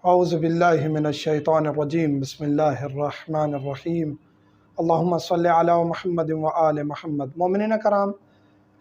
اعوذ باللہ من الشیطان الرجیم بسم اللہ الرحمن الرحیم اللہم صلی علی محمد و آل محمد۔ مومنین کرام،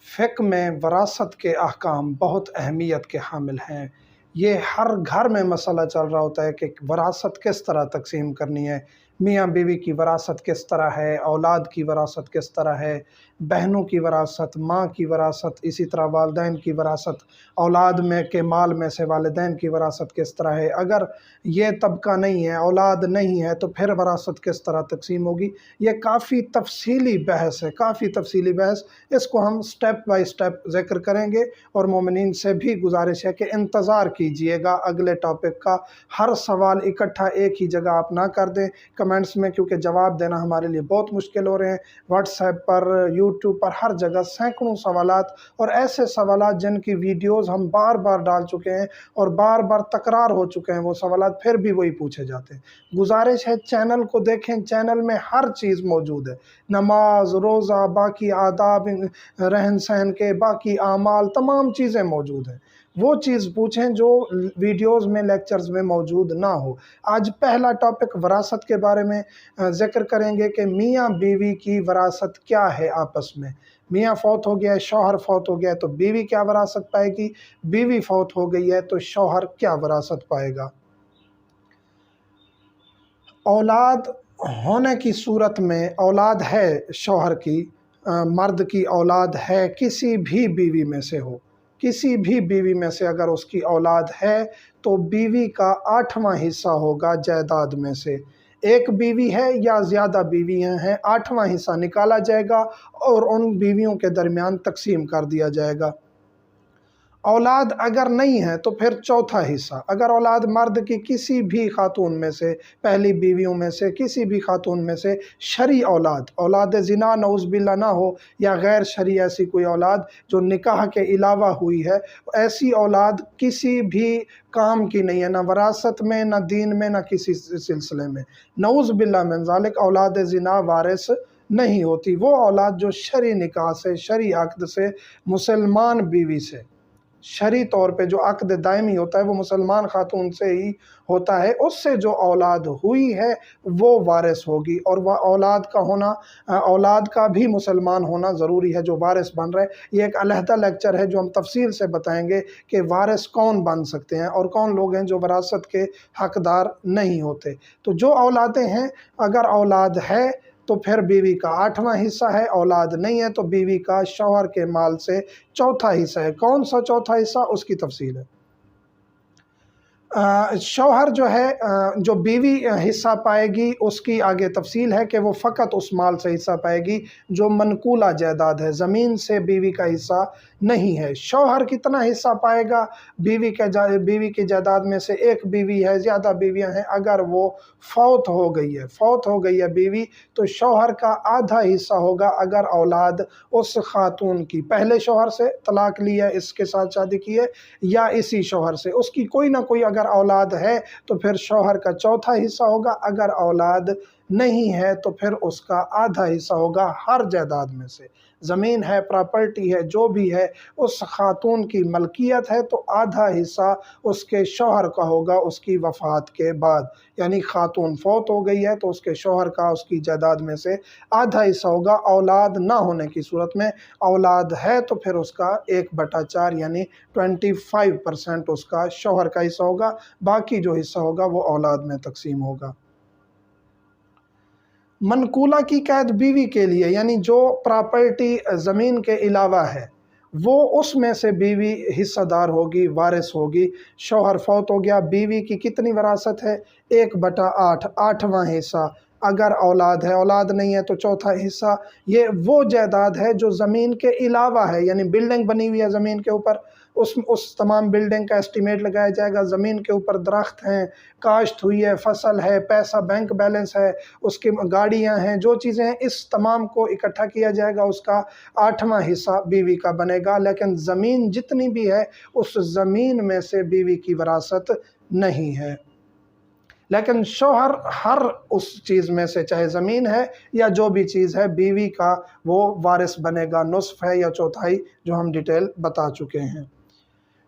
فقہ میں وراثت کے احکام بہت اہمیت کے حامل ہیں۔ یہ ہر گھر میں مسئلہ چل رہا ہوتا ہے کہ وراثت کس طرح تقسیم کرنی ہے، میاں بیوی کی وراثت کس طرح ہے، اولاد کی وراثت کس طرح ہے، بہنوں کی وراثت، ماں کی وراثت، اسی طرح والدین کی وراثت، اولاد میں کے مال میں سے والدین کی وراثت کس طرح ہے۔ اگر یہ طبقہ نہیں ہے، اولاد نہیں ہے، تو پھر وراثت کس طرح تقسیم ہوگی۔ یہ کافی تفصیلی بحث ہے، کافی تفصیلی بحث۔ اس کو ہم سٹیپ بائی سٹیپ ذکر کریں گے، اور مومنین سے بھی گزارش ہے کہ انتظار کیجئے گا اگلے ٹاپک کا۔ ہر سوال اکٹھا ایک ہی جگہ آپ نہ کر دیں کمنٹس میں، کیونکہ جواب دینا ہمارے لیے بہت مشکل ہو رہے ہیں۔ واٹس ایپ پر، یوٹیوب پر، ہر جگہ سینکڑوں سوالات، اور ایسے سوالات جن کی ویڈیوز ہم بار بار ڈال چکے ہیں اور بار بار تکرار ہو چکے ہیں، وہ سوالات پھر بھی وہی پوچھے جاتے ہیں۔ گزارش ہے چینل کو دیکھیں، چینل میں ہر چیز موجود ہے، نماز، روزہ، باقی آداب، رہن سہن کے باقی اعمال، تمام چیزیں موجود ہیں۔ وہ چیز پوچھیں جو ویڈیوز میں، لیکچرز میں موجود نہ ہو۔ آج پہلا ٹاپک وراثت کے بارے میں ذکر کریں گے کہ میاں بیوی کی وراثت کیا ہے آپس میں۔ میاں فوت ہو گیا ہے، شوہر فوت ہو گیا ہے، تو بیوی کیا وراثت پائے گی؟ بیوی فوت ہو گئی ہے تو شوہر کیا وراثت پائے گا؟ اولاد ہونے کی صورت میں، اولاد ہے شوہر کی، مرد کی اولاد ہے کسی بھی بیوی میں سے ہو، کسی بھی بیوی میں سے اگر اس کی اولاد ہے تو بیوی کا 8واں حصہ ہوگا جائیداد میں سے۔ ایک بیوی ہے یا زیادہ بیویاں ہیں، 8واں حصہ نکالا جائے گا اور ان بیویوں کے درمیان تقسیم کر دیا جائے گا۔ اولاد اگر نہیں ہے تو پھر چوتھا حصہ۔ اگر اولاد مرد کی کسی بھی خاتون میں سے، پہلی بیویوں میں سے کسی بھی خاتون میں سے شرعی اولاد، اولاد زنا نعوذ باللہ نہ ہو، یا غیر شرعی ایسی کوئی اولاد جو نکاح کے علاوہ ہوئی ہے، ایسی اولاد کسی بھی کام کی نہیں ہے، نہ وراثت میں، نہ دین میں، نہ کسی سلسلے میں۔ نعوذ باللہ من ذالک، اولاد زنا وارث نہیں ہوتی۔ وہ اولاد جو شرعی نکاح سے، شرعی عقد سے، مسلمان بیوی سے، شرعی طور پہ جو عقد دائمی ہوتا ہے وہ مسلمان خاتون سے ہی ہوتا ہے، اس سے جو اولاد ہوئی ہے وہ وارث ہوگی۔ اور وہ اولاد کا ہونا، اولاد کا بھی مسلمان ہونا ضروری ہے جو وارث بن رہے۔ یہ ایک علیحدہ لیکچر ہے جو ہم تفصیل سے بتائیں گے کہ وارث کون بن سکتے ہیں اور کون لوگ ہیں جو وراثت کے حقدار نہیں ہوتے۔ تو جو اولادیں ہیں، اگر اولاد ہے تو پھر بیوی کا 8واں حصہ ہے، اولاد نہیں ہے تو بیوی کا شوہر کے مال سے چوتھا حصہ ہے۔ کون سا چوتھا حصہ، اس کی تفصیل ہے۔ شوہر جو ہے، جو بیوی حصہ پائے گی اس کی آگے تفصیل ہے کہ وہ فقط اس مال سے حصہ پائے گی جو منقولہ جائیداد ہے، زمین سے بیوی کا حصہ نہیں ہے۔ شوہر کتنا حصہ پائے گا؟ بیوی کی جائیداد میں سے ایک بیوی ہے، زیادہ بیویاں ہیں، اگر وہ فوت ہو گئی ہے بیوی، تو شوہر کا آدھا حصہ ہوگا اگر اولاد اس خاتون کی پہلے شوہر سے طلاق لی ہے، اس کے ساتھ شادی کی ہے، یا اسی شوہر سے اس کی کوئی نہ کوئی اگر اولاد ہے تو پھر شوہر کا چوتھا حصہ ہوگا۔ اگر اولاد نہیں ہے تو پھر اس کا آدھا حصہ ہوگا ہر جائیداد میں سے۔ زمین ہے، پراپرٹی ہے، جو بھی ہے، اس خاتون کی ملکیت ہے تو آدھا حصہ اس کے شوہر کا ہوگا اس کی وفات کے بعد۔ یعنی خاتون فوت ہو گئی ہے تو اس کے شوہر کا اس کی جائیداد میں سے آدھا حصہ ہوگا۔ اولاد نہ ہونے کی صورت میں، اولاد ہے تو پھر اس کا 1/4 یعنی 25% اس کا شوہر کا حصہ ہوگا، باقی جو حصہ ہوگا وہ اولاد میں تقسیم ہوگا۔ منقولہ کی قید بیوی کے لیے، یعنی جو پراپرٹی زمین کے علاوہ ہے، وہ اس میں سے بیوی حصہ دار ہوگی، وارث ہوگی۔ شوہر فوت ہو گیا، بیوی کی کتنی وراثت ہے؟ 1/8، 8واں حصہ۔ اگر اولاد ہے، اولاد نہیں ہے تو چوتھا حصہ۔ یہ وہ جائیداد ہے جو زمین کے علاوہ ہے، یعنی بلڈنگ بنی ہوئی ہے زمین کے اوپر، اس تمام بلڈنگ کا اسٹیمیٹ لگایا جائے گا۔ زمین کے اوپر درخت ہیں، کاشت ہوئی ہے، فصل ہے، پیسہ بینک بیلنس ہے، اس کی گاڑیاں ہیں، جو چیزیں ہیں، اس تمام کو اکٹھا کیا جائے گا، اس کا 8واں حصہ بیوی کا بنے گا۔ لیکن زمین جتنی بھی ہے اس زمین میں سے بیوی کی وراثت نہیں ہے۔ لیکن شوہر ہر اس چیز میں سے، چاہے زمین ہے یا جو بھی چیز ہے، بیوی کا وہ وارث بنے گا، نصف ہے یا چوتھائی، جو ہم ڈیٹیل بتا چکے ہیں۔